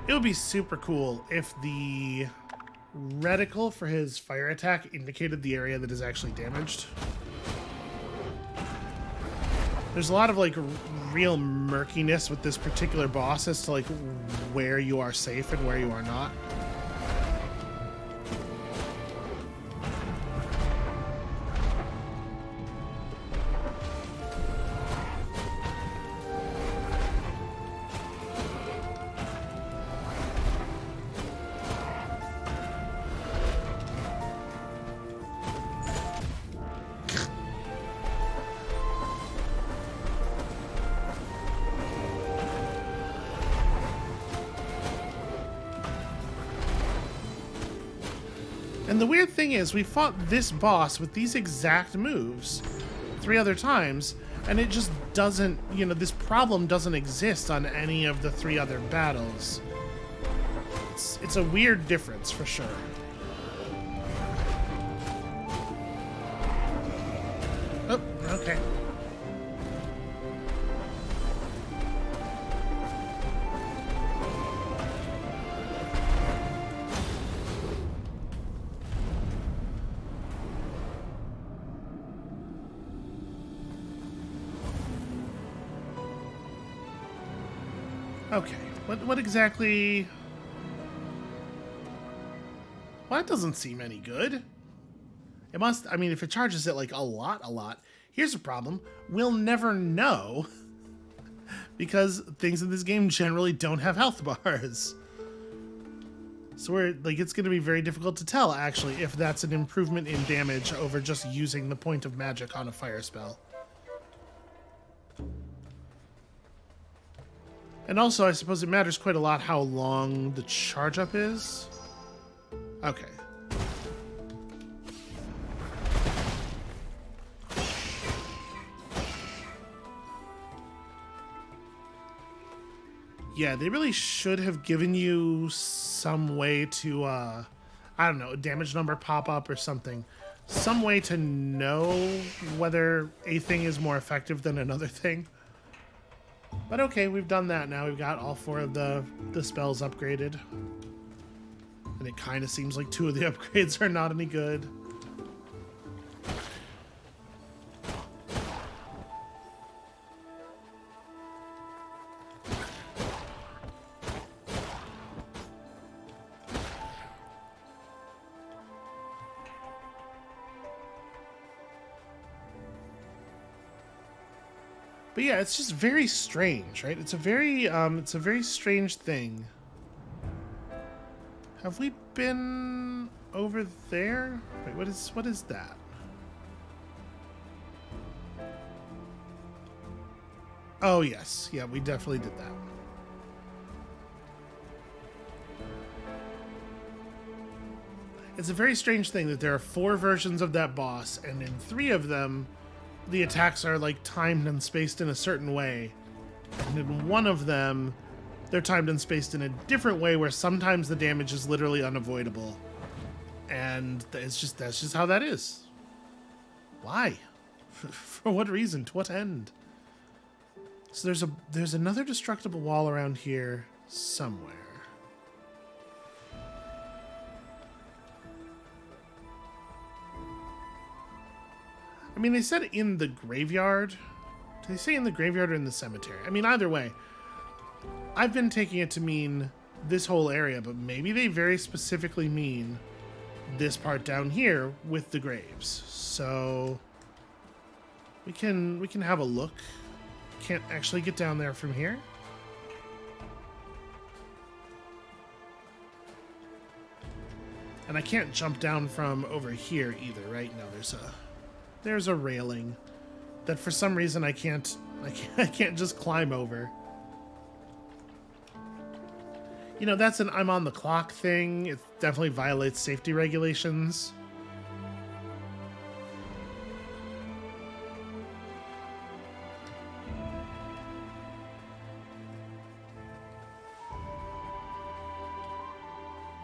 It would be super cool if the reticle for his fire attack indicated the area that is actually damaged. There's a lot of like real murkiness with this particular boss as to like where you are safe and where you are not. And the weird thing is, we fought this boss with these exact moves 3 other times, and it just doesn't, you know, this problem doesn't exist on any of the 3 other battles. It's a weird difference, for sure. Oh, okay. Okay, what exactly... Well, that doesn't seem any good. It must, I mean, if it charges it like a lot, here's the problem. We'll never know because things in this game generally don't have health bars. So we're, like, it's going to be very difficult to tell, actually, if that's an improvement in damage over just using the point of magic on a fire spell. And also, I suppose it matters quite a lot how long the charge up is. Okay. Yeah, they really should have given you some way to, I don't know, a damage number pop up or something. Some way to know whether a thing is more effective than another thing. But okay, we've done that now. We've got all 4 of the spells upgraded. And it kind of seems like 2 of the upgrades are not any good. But yeah, it's just very strange, right? It's a very strange thing. Have we been over there? Wait, what is that? Oh yes, yeah, we definitely did that. It's a very strange thing that there are 4 versions of that boss, and in 3 of them, the attacks are like timed and spaced in a certain way. And in one of them, they're timed and spaced in a different way where sometimes the damage is literally unavoidable. And that's just how that is. Why? For what reason? To what end? So there's another destructible wall around here somewhere. I mean, they said in the graveyard. Did they say in the graveyard or in the cemetery? I mean, either way. I've been taking it to mean this whole area, but maybe they very specifically mean this part down here with the graves. So we can have a look. Can't actually get down there from here. And I can't jump down from over here either, right? No, there's a railing that for some reason I can't just climb over. You know, that's an I'm on the clock thing. It definitely violates safety regulations.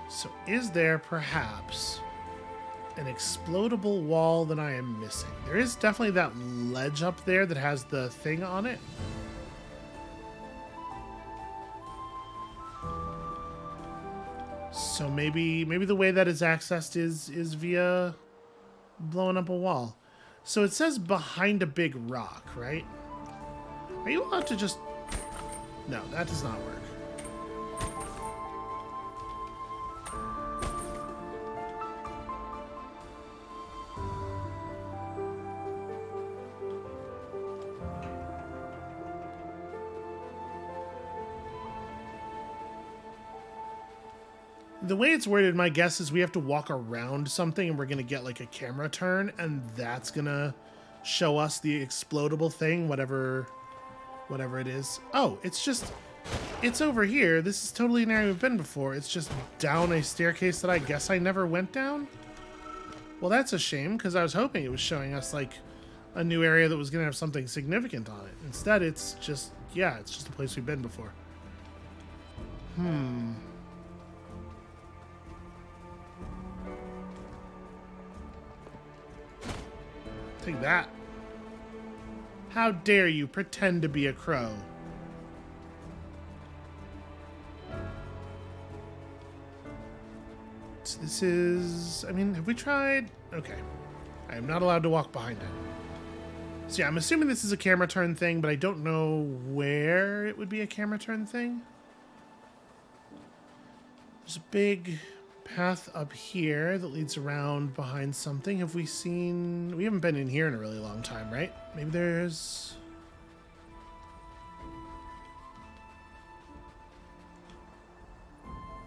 So is there perhaps an explodable wall that I am missing? There is definitely that ledge up there that has the thing on it. So maybe the way that is accessed is via blowing up a wall. So it says behind a big rock, right? Are you allowed to just... No, that does not work. The way it's worded, my guess is we have to walk around something and we're going to get like a camera turn, and that's going to show us the explodable thing, whatever it is. Oh, it's over here. This is totally an area we've been before. It's just down a staircase that I guess I never went down. Well, that's a shame, because I was hoping it was showing us like a new area that was going to have something significant on it. Instead, it's just a place we've been before. Take that. How dare you pretend to be a crow? So this is... I mean, have we tried? Okay. I am not allowed to walk behind it. So yeah, I'm assuming this is a camera turn thing, but I don't know where it would be a camera turn thing. There's a big path up here that leads around behind something. Have we seen... We haven't been in here in a really long time, right? Maybe there's...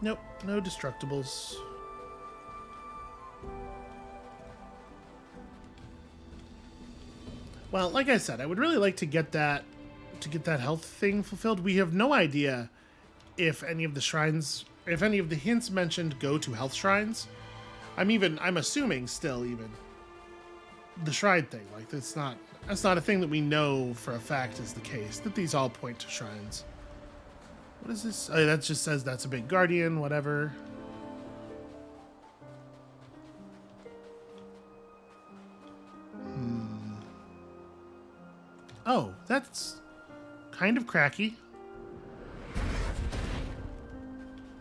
Nope, no destructibles. Well, like I said, I would really like to get that health thing fulfilled. We have no idea if any of the shrines... If any of the hints mentioned go to health shrines. I'm assuming still even the shrine thing, like that's not a thing that we know for a fact is the case, that these all point to shrines. What is this? Oh, that just says that's a big guardian, whatever. Oh, that's kind of cracky.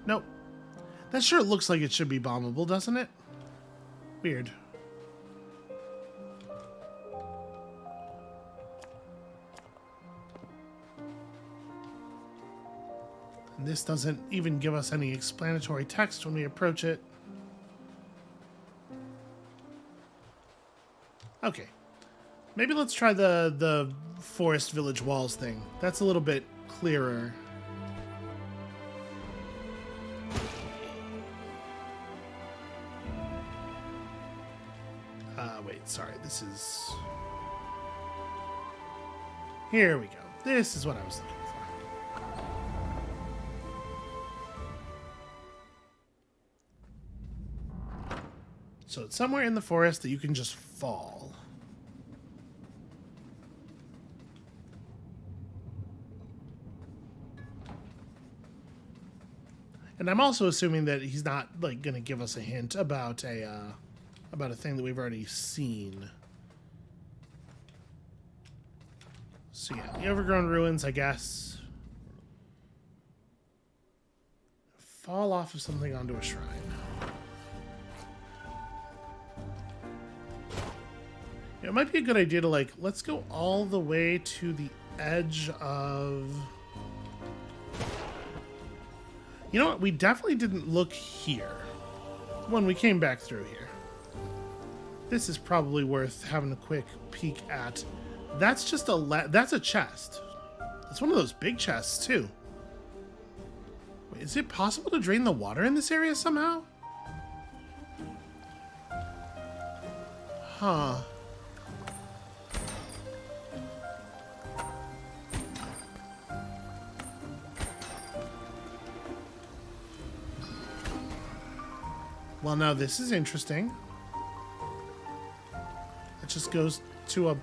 Nope. That sure looks like it should be bombable, doesn't it? Weird. And this doesn't even give us any explanatory text when we approach it. Okay. Maybe let's try the forest village walls thing. That's a little bit clearer. Wait, sorry, this is... Here we go. This is what I was looking for. So it's somewhere in the forest that you can just fall. And I'm also assuming that he's not like going to give us a hint about a thing that we've already seen. So yeah, the overgrown ruins, I guess. Fall off of something onto a shrine. Yeah, it might be a good idea to like, let's go all the way to the edge of... You know what? We definitely didn't look here when we came back through here. This is probably worth having a quick peek at. That's just that's a chest. It's one of those big chests too. Wait, is it possible to drain the water in this area somehow? Huh. Well, now this is interesting. It just goes to a...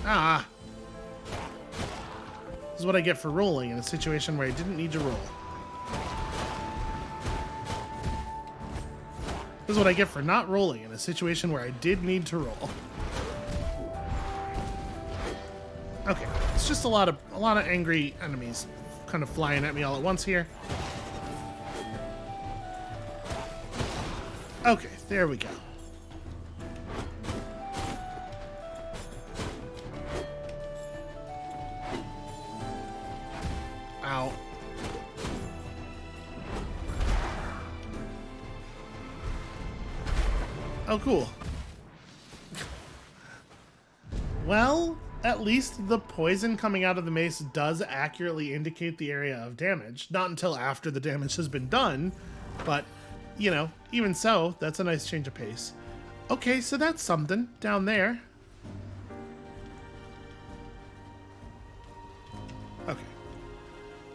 Ah! This is what I get for rolling in a situation where I didn't need to roll. This is what I get for not rolling in a situation where I did need to roll. Okay, it's just a lot of angry enemies kind of flying at me all at once here. Okay, there we go. Ow. Oh, cool. Well, at least the poison coming out of the mace does accurately indicate the area of damage. Not until after the damage has been done, but, you know, even so, that's a nice change of pace. Okay, so that's something down there. Okay.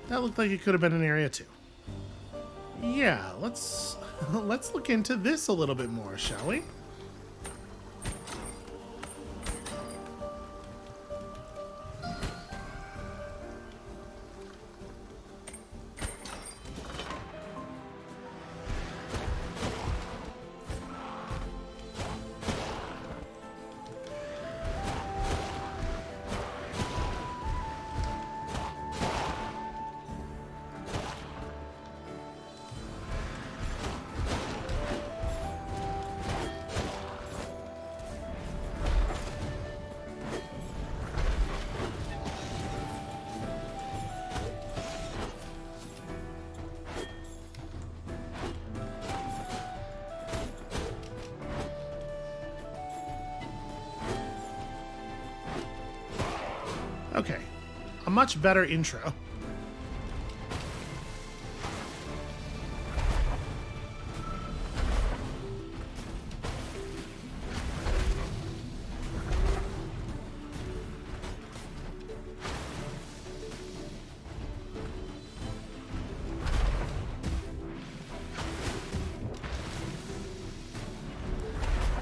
That looked like it could have been an area too. Yeah, let's look into this a little bit more, shall we? Okay, a much better intro.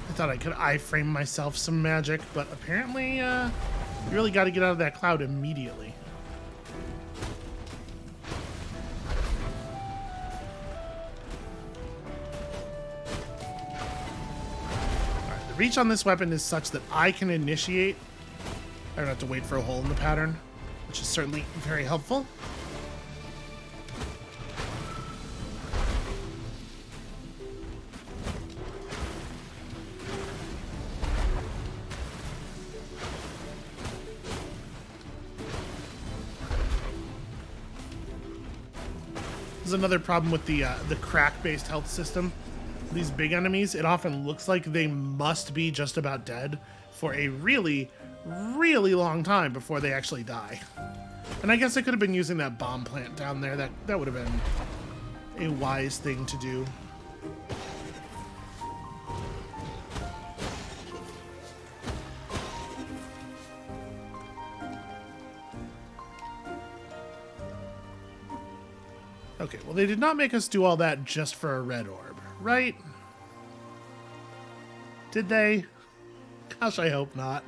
I thought I could iframe myself some magic, but apparently, you really got to get out of that cloud immediately. Alright, the reach on this weapon is such that I can initiate. I don't have to wait for a hole in the pattern, which is certainly very helpful. is another problem with the crack-based health system. These big enemies, it often looks like they must be just about dead for a really, really long time before they actually die. And I guess I could have been using that bomb plant down there. That would have been a wise thing to do. Okay, well, they did not make us do all that just for a red orb, right? Did they? Gosh, I hope not.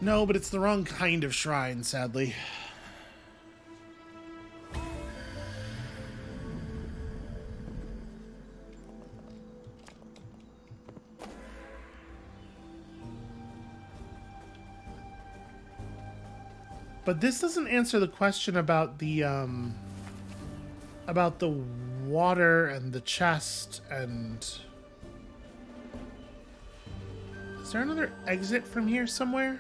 No, but it's the wrong kind of shrine, sadly. But this doesn't answer the question about the water and the chest and... Is there another exit from here somewhere?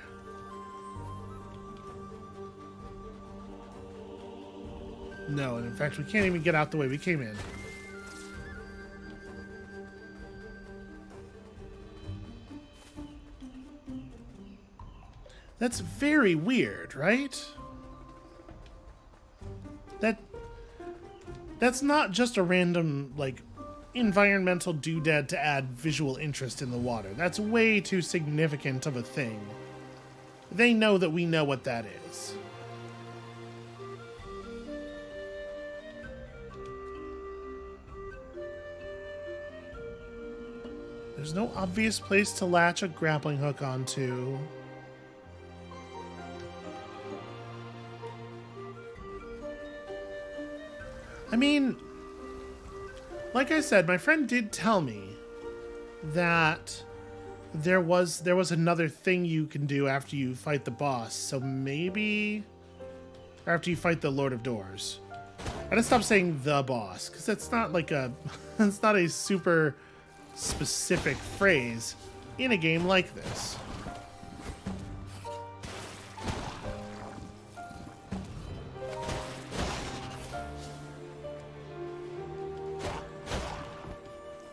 No, and in fact, we can't even get out the way we came in. That's very weird, right? That's not just a random, like, environmental doodad to add visual interest in the water. That's way too significant of a thing. They know that we know what that is. There's no obvious place to latch a grappling hook onto. I mean, like I said, my friend did tell me that there was another thing you can do after you fight the boss. So maybe after you fight the Lord of Doors. I gotta stop saying the boss, because that's not like a that's not a super specific phrase in a game like this.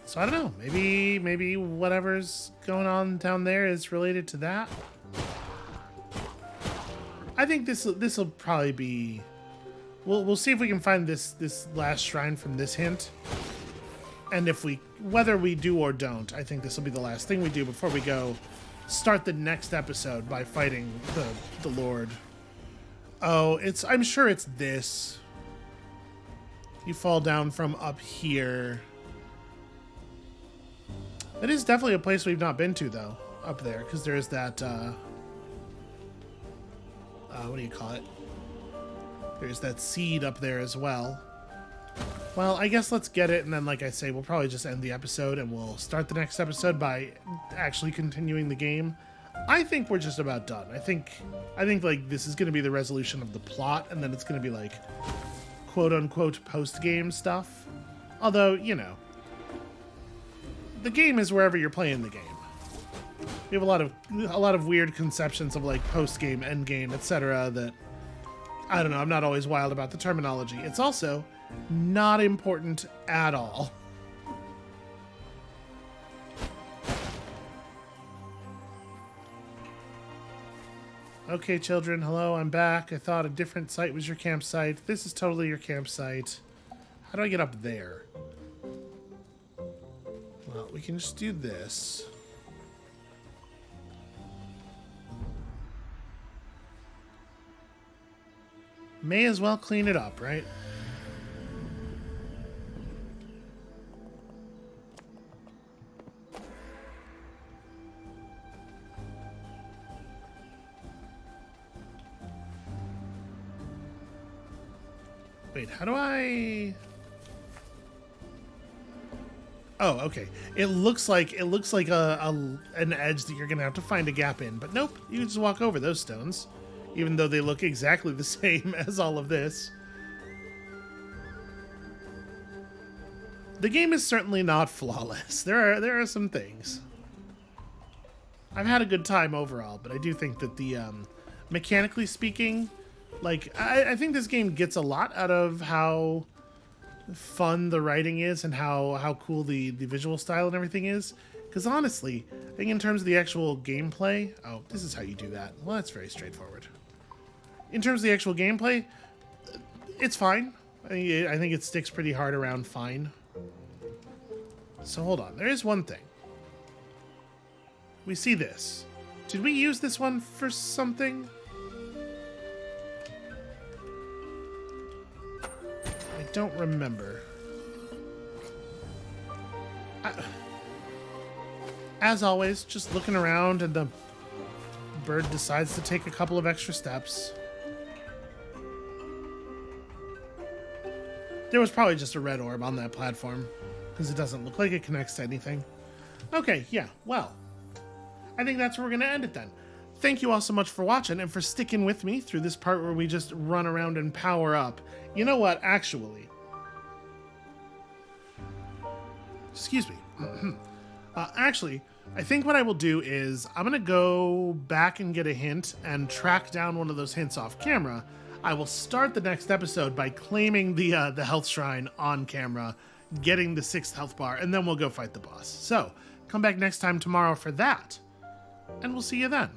So I don't know, maybe whatever's going on down there is related to that. I think this'll probably be... We'll see if we can find this last shrine from this hint. And if whether we do or don't, I think this will be the last thing we do before we go start the next episode by fighting the Lord. Oh, I'm sure it's this. You fall down from up here. It is definitely a place we've not been to, though, up there, because there is that, what do you call it? There's that seed up there as well. Well, I guess let's get it, and then, like I say, we'll probably just end the episode, and we'll start the next episode by actually continuing the game. I think we're just about done. I think like, this is going to be the resolution of the plot, and then it's going to be, like, quote-unquote post-game stuff. Although, you know, the game is wherever you're playing the game. We have a lot of weird conceptions of, like, post-game, end-game, etc. that, I don't know, I'm not always wild about the terminology. It's also not important at all. Okay, children, hello, I'm back. I thought a different site was your campsite. This is totally your campsite. How do I get up there? Well, we can just do this. May as well clean it up, right? Wait, how do I... Oh, okay. It looks like an edge that you're gonna have to find a gap in, but nope, you can just walk over those stones, even though they look exactly the same as all of this. The game is certainly not flawless. There are some things. I've had a good time overall, but I do think that the mechanically speaking, like, I think this game gets a lot out of how fun the writing is and how cool the visual style and everything is. Because honestly, I think in terms of the actual gameplay... Oh, this is how you do that. Well, that's very straightforward. In terms of the actual gameplay, it's fine. I think it sticks pretty hard around fine. So hold on. There is one thing. We see this. Did we use this one for something? I don't remember. As always, just looking around, and the bird decides to take a couple of extra steps. There was probably just a red orb on that platform, because it doesn't look like it connects to anything. Okay, yeah, well, I think that's where we're going to end it then. Thank you all so much for watching and for sticking with me through this part where we just run around and power up. You know what, actually... Excuse me. Actually, I think what I will do is I'm going to go back and get a hint and track down one of those hints off camera. I will start the next episode by claiming the health shrine on camera, getting the 6th health bar, and then we'll go fight the boss. So, come back next time tomorrow for that, and we'll see you then.